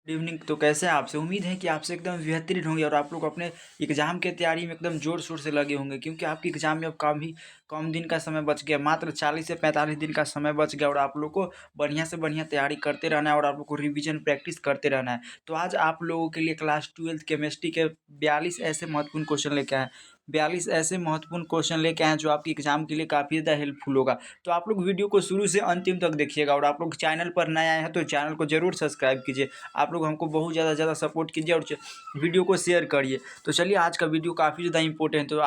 Good evening. तो कैसे हैं आपसे? उम्मीद है कि आपसे एकदम बेहतरीन होंगे और आप लोग अपने एग्ज़ाम की तैयारी में एकदम ज़ोर-शोर से लगे होंगे, क्योंकि आपके एग्ज़ाम में अब काफ़ी कम दिन का समय बच गया। मात्र 40 से 45 दिन का समय बच गया और आप लोग को बढ़िया से बढ़िया तैयारी करते रहना है और आप लोग को रिवीजन प्रैक्टिस करते रहना है। तो आज आप लोगों के लिए क्लास 12th केमिस्ट्री के 42 ऐसे महत्वपूर्ण क्वेश्चन लेके आए हैं। 42 ऐसे महत्वपूर्ण क्वेश्चन लेके आए हैं जो आपके एग्ज़ाम के लिए काफ़ी ज़्यादा हेल्पफुल होगा। तो आप लोग वीडियो को शुरू से अंतिम तक देखिएगा और आप लोग चैनल पर नए आए हैं तो चैनल को ज़रूर सब्सक्राइब कीजिए। आप लोग हमको बहुत ज़्यादा सपोर्ट कीजिए और वीडियो को शेयर करिए। तो चलिए, आज का वीडियो काफ़ी ज़्यादा इंपॉर्टेंट है, तो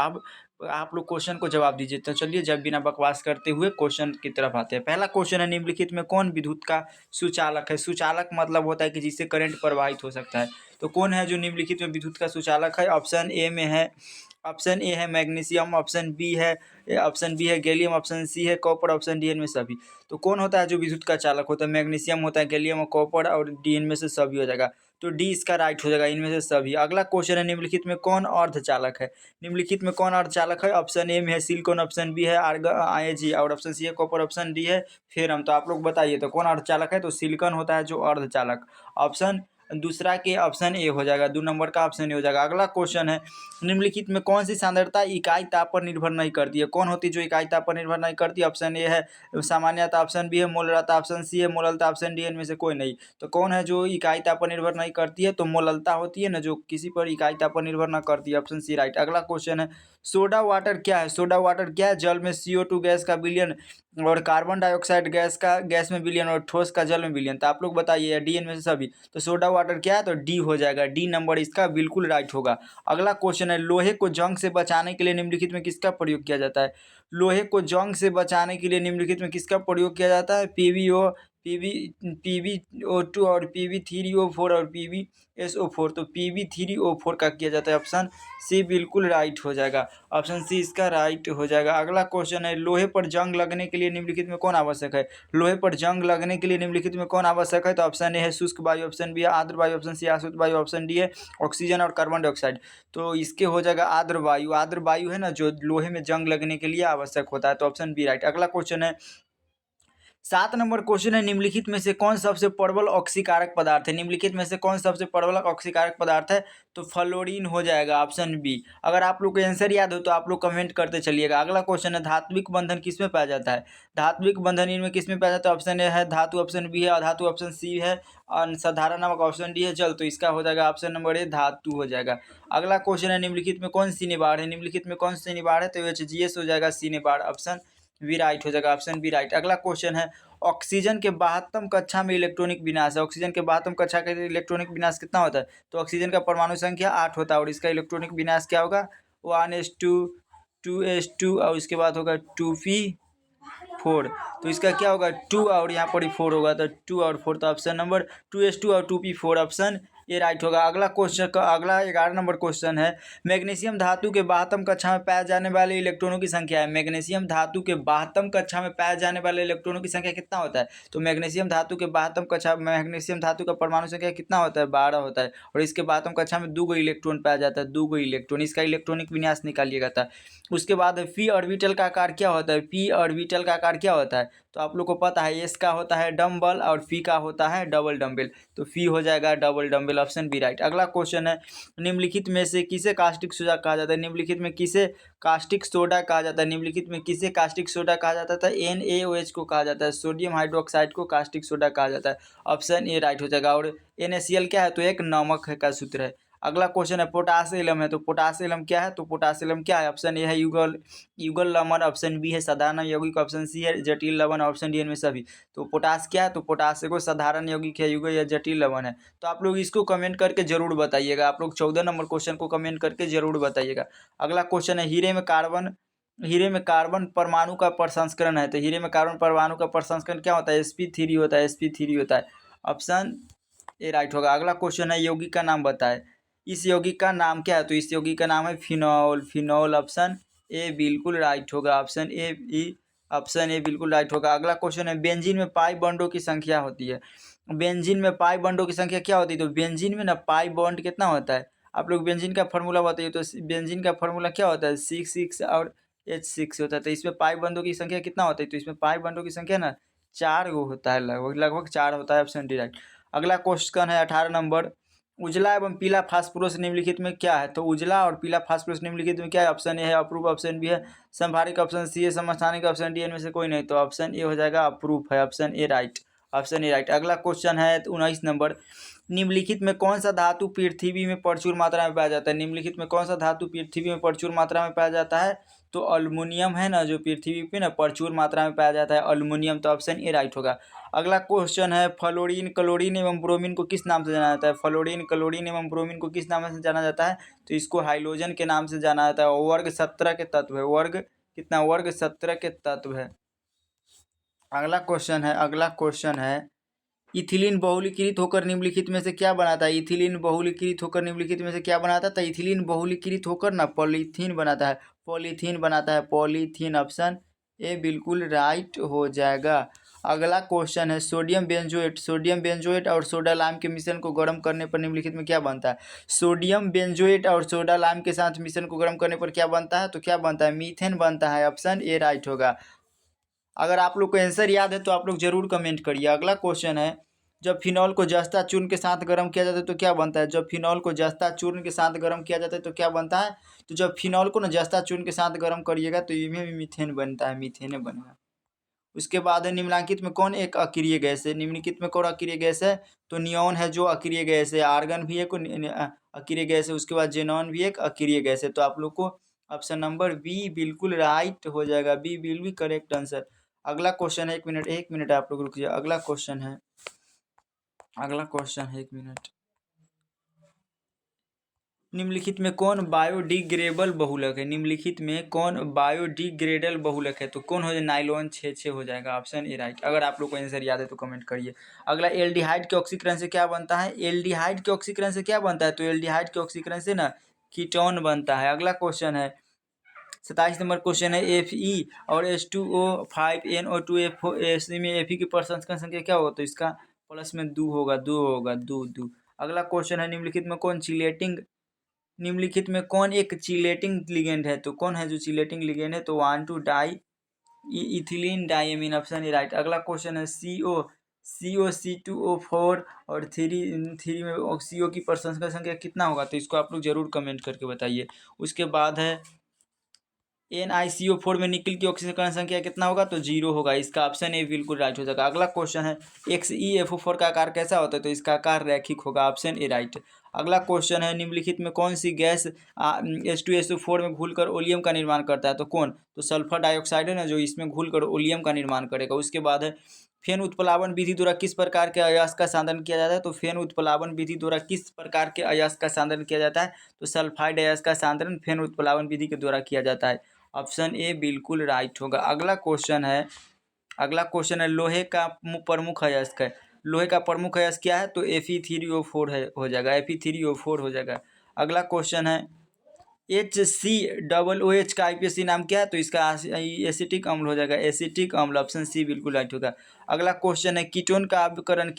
आप लोग क्वेश्चन को जवाब दीजिए। तो चलिए, जब बिना बकवास करते हुए क्वेश्चन की तरफ आते हैं। पहला क्वेश्चन है, निम्नलिखित में कौन विद्युत का सुचालक है? सुचालक मतलब होता है कि जिससे करंट प्रवाहित हो सकता है। तो कौन है जो निम्नलिखित में विद्युत का सुचालक है? ऑप्शन ए है मैग्नीशियम, ऑप्शन बी है गैलियम, ऑप्शन सी है कॉपर, ऑप्शन डी इनमें सभी। तो कौन होता है जो विद्युत का चालक होता है? मैग्नीशियम होता है, गैलियम और कॉपर, और डी इनमें से सभी हो जाएगा। तो डी इसका राइट हो जाएगा, इनमें से सभी। अगला क्वेश्चन है, निम्नलिखित में कौन अर्धचालक है? निम्नलिखित में कौन अर्धचालक है? ऑप्शन ए में है सिलिकॉन, ऑप्शन बी है आर्ग और ऑप्शन सी है कॉपर, ऑप्शन डी है फेरम। तो आप लोग बताइए, तो कौन अर्धचालक है? तो सिलिकॉन होता है जो अर्धचालक। ऑप्शन दूसरा के ऑप्शन ए हो जाएगा, 2 नंबर का ऑप्शन ए हो जाएगा। अगला क्वेश्चन है, निम्नलिखित में कौन सी सांद्रता इकाई ताप पर निर्भर नहीं करती है? कौन होती है जो इकाई ताप पर निर्भर नहीं करती? ऑप्शन ए है सामान्यता, ऑप्शन बी है मोलरता, ऑप्शन सी है मोललता, ऑप्शन डी इनमें से कोई नहीं। तो कौन है जो इकाई ताप पर निर्भर नहीं करती है? तो मोललता होती है ना, जो किसी पर इकाई ताप पर निर्भर ना करती है। Option C right. अगला क्वेश्चन है, सोडा वाटर क्या है? सोडा वाटर क्या है? जल में CO2 गैस का विलयन और कार्बन डाइऑक्साइड गैस में विलयन और ठोस का जल में विलयन। तो आप लोग बताइए, डी इनमें से सभी। तो सोडा वाटर क्या है? तो डी हो जाएगा, डी नंबर इसका बिल्कुल राइट होगा। अगला क्वेश्चन है, लोहे को जंग से बचाने के लिए निम्नलिखित में किसका प्रयोग किया जाता है? लोहे को जंग से बचाने के लिए निम्नलिखित में किसका प्रयोग किया जाता है? PbO2 और Pb3O4 और PbSO4। तो Pb3O4 का किया जाता है। ऑप्शन सी बिल्कुल राइट हो जाएगा, ऑप्शन सी इसका राइट हो जाएगा। अगला क्वेश्चन है, लोहे पर जंग लगने के लिए निम्नलिखित में कौन आवश्यक है? लोहे पर जंग लगने के लिए निम्नलिखित में कौन आवश्यक है? तो ऑप्शन ए है शुष्क वायु, ऑप्शन बी है आर्द्र वायु, ऑप्शन सी आश्रित वायु, ऑप्शन डी है ऑक्सीजन और कार्बन डाइऑक्साइड। तो इसके हो जाएगा आर्द्र वायु। आर्द्र वायु है ना जो लोहे में जंग लगने के लिए आवश्यक होता है। तो ऑप्शन बी राइट। अगला क्वेश्चन है, 7 नंबर क्वेश्चन है, निम्नलिखित में से कौन सबसे प्रबल ऑक्सीकारक पदार्थ है? निम्नलिखित में से कौन सबसे प्रबल ऑक्सीकारक पदार्थ है? तो फ्लोरीन हो जाएगा, ऑप्शन बी। अगर आप लोग को आंसर याद हो तो आप लोग कमेंट करते चलिएगा। अगला क्वेश्चन है, धात्विक बंधन किसमें पाया जाता है? धात्विक बंधन इनमें किसमें पाया जाता है? ऑप्शन ए है धातु, ऑप्शन बी है अधातु, ऑप्शन सी है साधारण नमक, ऑप्शन डी है जल। तो इसका हो जाएगा ऑप्शन नंबर ए धातु हो जाएगा। अगला क्वेश्चन है, निम्नलिखित में कौन सी निबाड़ है? निम्नलिखित में कौन सी निबाड़ है? तो HGS हो जाएगा, सी निबाड़, ऑप्शन बी राइट हो जाएगा, ऑप्शन बी राइट। अगला क्वेश्चन है, ऑक्सीजन के 72 कक्षा में इलेक्ट्रॉनिक विनाश है। ऑक्सीजन के 72 कक्षा का इलेक्ट्रॉनिक विनाश कितना होता है? तो ऑक्सीजन का परमाणु संख्या 8 होता है और इसका इलेक्ट्रॉनिक विनाश क्या होगा? 1s2 2s2 और इसके बाद होगा 2p4। तो इसका क्या होगा? 2 और यहाँ पर ही 4 होगा, तो 2 और 4। तो ऑप्शन नंबर 2s2 और 2p4 ऑप्शन ये राइट होगा। अगला क्वेश्चन का अगला 11 नंबर क्वेश्चन है, मैग्नीशियम धातु के 72 कक्षा में पाए जाने वाले इलेक्ट्रॉनों की संख्या है। मैग्नीशियम धातु के 72 कक्षा में पाए जाने वाले इलेक्ट्रॉनों की संख्या कितना होता है? तो मैग्नीशियम धातु के 72 कक्षा मैग्नीशियम धातु का परमाणु संख्या कितना होता है? 12 होता है और इसके 72 कक्षा में 2 इलेक्ट्रॉन पाया जाता है, 2 इलेक्ट्रॉन। इसका इलेक्ट्रॉनिक विन्यास निकालिएगा था। उसके बाद पी ऑर्बिटल का आकार क्या होता है? पी ऑर्बिटल का आकार क्या होता है? तो आप लोग को पता है, एस का होता है डम्बल और फी का होता है डबल डम्बल। तो फी हो जाएगा double dumbbell, option B right. अगला क्वेश्चन है, निम्नलिखित में से किसे कास्टिक सोडा कहा जाता है? निम्नलिखित में किसे कास्टिक सोडा कहा जाता है? निम्नलिखित में किसे कास्टिक सोडा कहा जाता था? NaOH को कहा जाता है, सोडियम हाइड्रोक्साइड को कास्टिक सोडा कहा जाता है। ऑप्शन ए राइट हो जाएगा। और NaCl क्या है? तो एक नमक का सूत्र है। अगला क्वेश्चन है, पोटासियम है, तो पोटासियम क्या है? तो पोटासियम क्या है? ऑप्शन ए है युगल युगल लवण, ऑप्शन बी है साधारण यौगिक, ऑप्शन सी है जटिल लवण, ऑप्शन डी इनमें सभी। तो पोटास क्या है? तो पोटास को साधारण यौगिक है, युगल या जटिल लवण है। तो आप लोग इसको कमेंट करके जरूर बताइएगा। आप लोग 14 नंबर क्वेश्चन को कमेंट करके जरूर बताइएगा। अगला क्वेश्चन है, हीरे में कार्बन परमाणु का प्रसंस्करण है। तो हीरे में कार्बन परमाणु का प्रसंस्करण क्या होता है? sp3 होता है, sp3 होता है, ऑप्शन ए राइट होगा। अगला क्वेश्चन है, यौगिक का नाम बताए। इस यौगिक का नाम क्या है? तो इस यौगिक का नाम है फिनॉल। फिनॉल ऑप्शन ए बिल्कुल राइट होगा, ऑप्शन ए बिल्कुल राइट होगा। अगला क्वेश्चन है, बेंजीन में पाई बॉन्डों की संख्या होती है। बेंजीन में पाई बॉन्डों की संख्या क्या होती है? तो बेंजीन में ना पाई बॉन्ड कितना होता है? आप लोग बेंजीन का फॉर्मूला बताइए। तो बेंजीन का फॉर्मूला क्या होता है? 6 और H6 होता है। तो इसमें पाई बॉन्डों की संख्या कितना होता है? तो इसमें पाई बॉन्डों की संख्या ना 4 गो होता है, लगभग 4 होता है, ऑप्शन डी राइट। अगला क्वेश्चन है 18 नंबर, उजला एवं पीला फास्फोरस निम्नलिखित में क्या है? तो उजला और पीला फास्फोरस निम्नलिखित में क्या है? ऑप्शन ए है अप्रूव, ऑप्शन बी है संभाविक, ऑप्शन सी है समस्थानिक, ऑप्शन डी इनमें से कोई नहीं। तो ऑप्शन ए हो जाएगा अप्रूव है, option A right, option A right. अगला क्वेश्चन है 19 नंबर, निम्नलिखित में कौन सा धातु पृथ्वी में प्रचुर मात्रा में पाया जाता है? निम्नलिखित में कौन सा धातु पृथ्वी में प्रचुर मात्रा में पाया जाता है? तो अल्युमिनियम है ना, जो पृथ्वी पे ना प्रचुर मात्रा में पाया जाता है अल्युमिनियम। तो ऑप्शन ए राइट होगा। अगला क्वेश्चन है, फ्लोरीन क्लोरीन एवं ब्रोमीन को किस नाम से जाना जाता है? फ्लोरीन क्लोरीन एवं ब्रोमीन को किस नाम से जाना जाता है? तो इसको हाइड्रोजन के नाम से जाना जाता है। वर्ग 17 के तत्व है, वर्ग कितना? वर्ग 17 के तत्व है। अगला क्वेश्चन है, इथिलीन बहुलीकृत होकर निम्नलिखित में से क्या बनाता है? इथिलीन बहुलीकृत होकर निम्नलिखित में से क्या बनाता है? तो इथिलीन बहुलीकृत होकर ना पॉलीथीन बनाता है, पॉलीथीन बनाता है, पॉलीथीन। ऑप्शन ए बिल्कुल राइट हो जाएगा। अगला क्वेश्चन है, सोडियम बेंजोएट और सोडा लाइम के मिश्रण को गर्म करने पर निम्नलिखित में क्या बनता है? सोडियम बेंजोएट और सोडा लाइम के साथ मिश्रण को गर्म करने पर क्या बनता है? तो क्या बनता है? मीथेन बनता है। ऑप्शन ए राइट होगा। अगर आप लोग को आंसर याद है तो आप लोग जरूर कमेंट करिए। अगला क्वेश्चन है, जब फिनॉल को जस्ता चूर्ण के साथ गर्म किया जाता है तो क्या बनता है? जब फिनॉल को जस्ता चूर्ण के साथ गर्म किया जाता है तो क्या बनता है? तो जब फिनॉल को ना जस्ता चूर्ण के साथ गर्म करिएगा तो इसमें भी मीथेन बनता है, मीथेन बनेगा। उसके बाद है, निम्नलिखित में कौन एक अक्रिय गैस है? निम्नलिखित में कौन अक्रिय गैस है? तो नियॉन है जो अक्रिय गैस है, आर्गन भी एक अक्रिय गैस है, उसके बाद जेनॉन भी एक अक्रिय गैस है। तो आप लोग को ऑप्शन नंबर बी बिल्कुल राइट हो जाएगा, B will be correct answer. अगला क्वेश्चन है, एक मिनट आप लोग रुकिए। अगला क्वेश्चन है, एक मिनट। निम्नलिखित में कौन बायोडिग्रेडेबल बहुलक है? निम्नलिखित में कौन बायोडिग्रेडेबल बहुलक है? तो कौन हो जाए? नाइलॉन 6 हो जाएगा, ऑप्शन ए राइट। अगर आप लोग को आंसर याद है तो कमेंट करिए। अगला, एल्डिहाइड के ऑक्सीकरण से क्या बनता है? एल्डिहाइड के ऑक्सीकरण से क्या बनता है? तो एल्डिहाइड के ऑक्सीकरण से ना कीटोन बनता है। अगला क्वेश्चन है 27 नंबर क्वेश्चन है, Fe और H2O5NO2 में Fe की प्रसंस्करण संख्या क्या होगा? तो इसका प्लस में 2 होगा, 2 होगा, 2। अगला क्वेश्चन है, निम्नलिखित में कौन एक चिलेटिंग लिगेंड है? तो कौन है जो चिलेटिंग लिगेंड है? तो 1,2-डाई ethylene diamine, option A right. अगला क्वेश्चन है, CO C2O4 और 3 में CO की प्रसंस्करण संख्या कितना होगा? तो इसको आप लोग जरूर कमेंट करके बताइए। उसके बाद है, NiCO4 में निकल की ऑक्सीकरण संख्या कितना होगा? तो 0 होगा, इसका ऑप्शन ए बिल्कुल राइट हो जाएगा। अगला क्वेश्चन है, XeFO4 का आकार कैसा होता है? तो इसका आकार रैखिक होगा, ऑप्शन ए राइट। अगला क्वेश्चन है, निम्नलिखित में कौन सी गैस H2SO4 में घुलकर ओलियम का निर्माण करता है? तो कौन? तो सल्फर डाइऑक्साइड है ना, जो इसमें घुलकर ओलियम का निर्माण करेगा। उसके बाद है, फेन उत्प्लावन विधि द्वारा किस प्रकार के अयस्क का सांद्रण किया जाता है? तो फेन उत्प्लावन विधि द्वारा किस प्रकार के अयस्क का सांद्रण किया जाता है? तो सल्फाइड अयस्क का सांद्रण फेन उत्प्लावन विधि के द्वारा किया जाता है, ऑप्शन ए बिल्कुल राइट होगा। अगला क्वेश्चन है, लोहे का प्रमुख अयस्क है। लोहे का प्रमुख अयस्क क्या है? तो Fe3O4 है, हो जाएगा, Fe3O4 हो जाएगा। अगला क्वेश्चन है, HCOOH का IUPAC नाम क्या है? तो इसका एसिटिक अम्ल हो जाएगा, एसिटिक अम्ल, ऑप्शन सी बिल्कुल राइट होगा। अगला क्वेश्चन है, कीटोन का अपकरण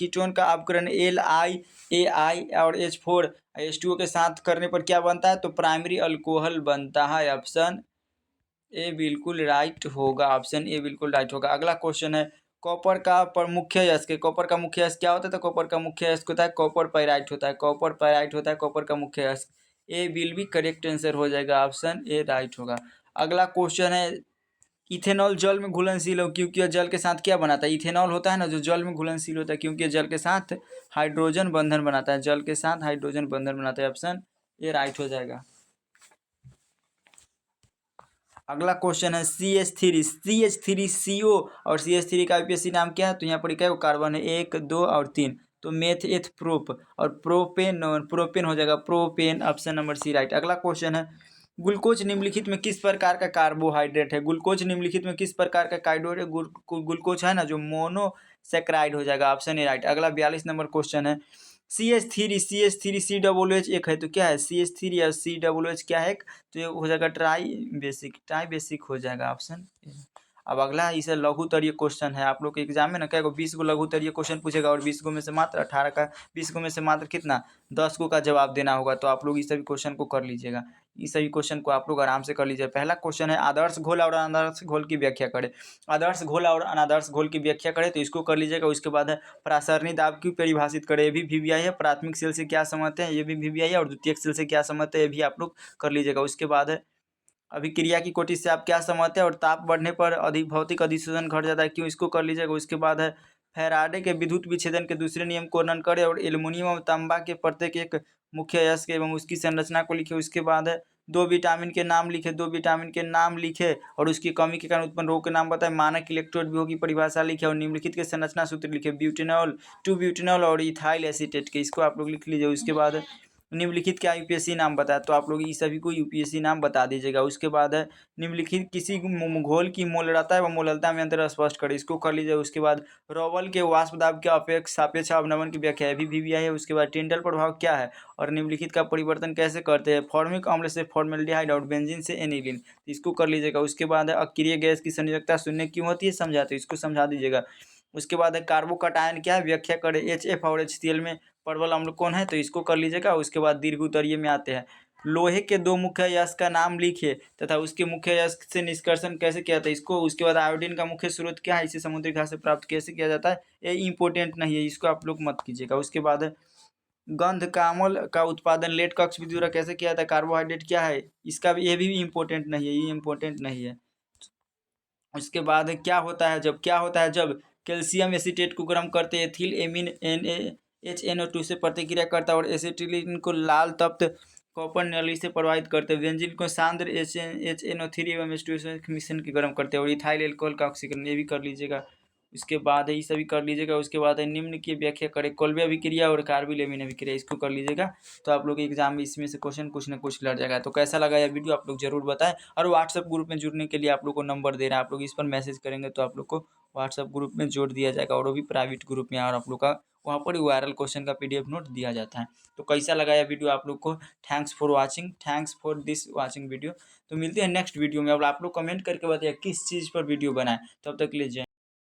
LiAi और H4H2O के साथ करने पर क्या बनता है? तो प्राइमरी अल्कोहल बनता है, ऑप्शन ए बिल्कुल राइट होगा, ऑप्शन ए बिल्कुल राइट होगा। अगला क्वेश्चन है, कॉपर का मुख्य अयस्क क्या होता है? तो कॉपर का मुख्य अयस्क होता है कॉपर पाइराइट होता है, कॉपर का मुख्य अयस्क। ए विल भी करेक्ट आंसर हो जाएगा, ऑप्शन ए राइट होगा। अगला क्वेश्चन है, इथेनॉल जल में घुलनशील हो क्योंकि यह जल के साथ क्या बनाता है? इथेनॉल होता है ना, जो जल में घुलनशील होता है क्योंकि यह जल के साथ हाइड्रोजन बंधन बनाता है, ऑप्शन ए राइट हो जाएगा। अगला क्वेश्चन है, CH3CO और CH3 का IUPAC नाम क्या है? तो यहाँ पर क्या कार्बन है? 1, 2 और 3। तो मेथ एथ प्रोप और प्रोपेन हो जाएगा, propane, option number C right. अगला क्वेश्चन है, ग्लूकोज निम्नलिखित में किस प्रकार का कार्बोहाइड्रेट है? ग्लूकोज निम्नलिखित में किस प्रकार का कार्बोहाइड्रेट? ग्लूकोज है ना, जो मोनोसेक्राइड हो जाएगा, ऑप्शन ए राइट। अगला 42 नंबर क्वेश्चन है, CH3 COOH एक है, तो क्या है? CH3 या COOH क्या है? तो ये हो जाएगा ट्राई बेसिक हो जाएगा, ऑप्शन। अब अगला इसे लघु उत्तरीय क्वेश्चन है। आप लोग के एग्जाम में ना क्या 20 गो लघु उत्तरीय क्वेश्चन पूछेगा और 20 गो में से मात्र 18 का 20 गो में से मात्र कितना 10 गो का जवाब देना होगा। तो आप लोग इस सभी क्वेश्चन को कर लीजिएगा, इस सभी क्वेश्चन को आप लोग आराम से कर लीजिए। पहला क्वेश्चन है आदर्श घोल और अनादर्श घोल की व्याख्या करें। आदर्श घोल और अनादर्श घोल की व्याख्या करें तो इसको कर लीजिएगा। उसके बाद है प्रासरणी दाब की परिभाषित करें, ये भी वीवीआई है। प्राथमिक सेल से क्या समझते हैं, ये भी वीवीआई है। और द्वितीयक सेल से क्या समझते हैं, ये भी आप लोग कर लीजिएगा। उसके बाद है अभिक्रिया की कोटि से आप क्या समझते हैं और ताप बढ़ने पर भौतिक अधिशोषण घट जाता है क्यों, इसको कर लीजिएगा। उसके बाद है फैराडे के विद्युत विच्छेदन के दूसरे नियम को वर्णन करें और एल्युमिनियम और तांबा के प्रत्येक एक मुख्य अयस्क एवं उसकी संरचना को लिखे। उसके बाद है दो विटामिन के नाम लिखे, दो विटामिन के नाम लिखे और उसकी कमी के कारण उत्पन्न रोग के नाम बताए। मानक इलेक्ट्रोड विभव की परिभाषा लिखे और निम्नलिखित के संरचना सूत्र लिखे, ब्यूटेनॉल, 2 ब्यूटेनॉल और इथाइल एसीटेट के, इसको आप लोग लिख लीजिए। उसके बाद निम्नलिखित क्या यूपीएससी नाम बताया, तो आप लोग इस सभी को यूपीएससी नाम बता दीजिएगा। उसके बाद है निम्नलिखित किसी घोल की मोलरता एवं मोललता में अंतर स्पष्ट करें, इसको कर लीजिए। उसके बाद रॉवल के वाष्प दाब के अपेक्ष सापेक्ष अवनमन की व्याख्या भी वीवीआई है। उसके बाद टिंडल प्रभाव क्या है और निम्नलिखित का परिवर्तन कैसे करते हैं, फॉर्मिक अम्ल से फॉर्मेल्डिहाइड और बेंजीन से एनिलीन, इसको कर लीजिएगा। उसके बाद है अक्रिय गैस की संयोजकता शून्य क्यों होती है समझाते, इसको समझा दीजिएगा। उसके बाद है कार्बोकटायन क्या है व्याख्या करें, HF और HCl में परवल अम्ल कौन है, तो इसको कर लीजिएगा। उसके बाद दीर्घ उत्तरीय में आते हैं लोहे के दो मुख्य अयस्क का नाम लिखिए तथा उसके मुख्य अयस्क से निष्कर्षण कैसे किया था, इसको। उसके बाद आयोडीन का मुख्य स्रोत क्या है, इसे समुद्री घास से प्राप्त कैसे किया जाता है, ये इंपॉर्टेंट नहीं है, इसको आप लोग मत कीजिएगा। उसके बाद गंध कामल का उत्पादन लेट कक्ष विधि द्वारा कैसे किया जाता है, कार्बोहाइड्रेट क्या है, इसका भी, ये भी इंपॉर्टेंट नहीं है, ये इंपॉर्टेंट नहीं है। उसके बाद क्या होता है जब कैल्शियम एसीटेट को गर्म करते एथिल एमीन HNO2 से प्रतिक्रिया करता है और एसिटिलीन को लाल तप्त कॉपर नली से प्रवाहित करते हैं। बेंजीन को सांद्र HNO3 एवं H2SO मिश्रण के गर्म करते हैं और इथाइल एल्कोहल का ऑक्सीकरण, ये भी कर लीजिएगा। उसके बाद है ये सभी कर लीजिएगा। उसके बाद है निम्न की व्याख्या करें, कोल्बे अभिक्रिया और कार्बिल एमीन अभिक्रिया, इसको कर लीजिएगा। तो आप लोग के एग्जाम में इसमें से क्वेश्चन कुछ ना कुछ लड़ जाएगा। तो कैसा लगा यह वीडियो आप लोग जरूर बताएं। और व्हाट्सएप ग्रुप में जुड़ने के लिए आप लोग को नंबर दे रहे हैं, आप लोग इस पर मैसेज करेंगे तो आप लोग को व्हाट्सएप ग्रुप में जोड़ दिया जाएगा और वो भी प्राइवेट ग्रुप में, और आप लोग का वहाँ पर वायरल क्वेश्चन का PDF नोट दिया जाता है। तो कैसा लगा यह वीडियो आप लोग को, thanks for watching, thanks for this watching video. तो मिलते हैं नेक्स्ट वीडियो में। अब आप लोग कमेंट करके बताइए किस चीज़ पर वीडियो बनाए, तब तक के लिए जय।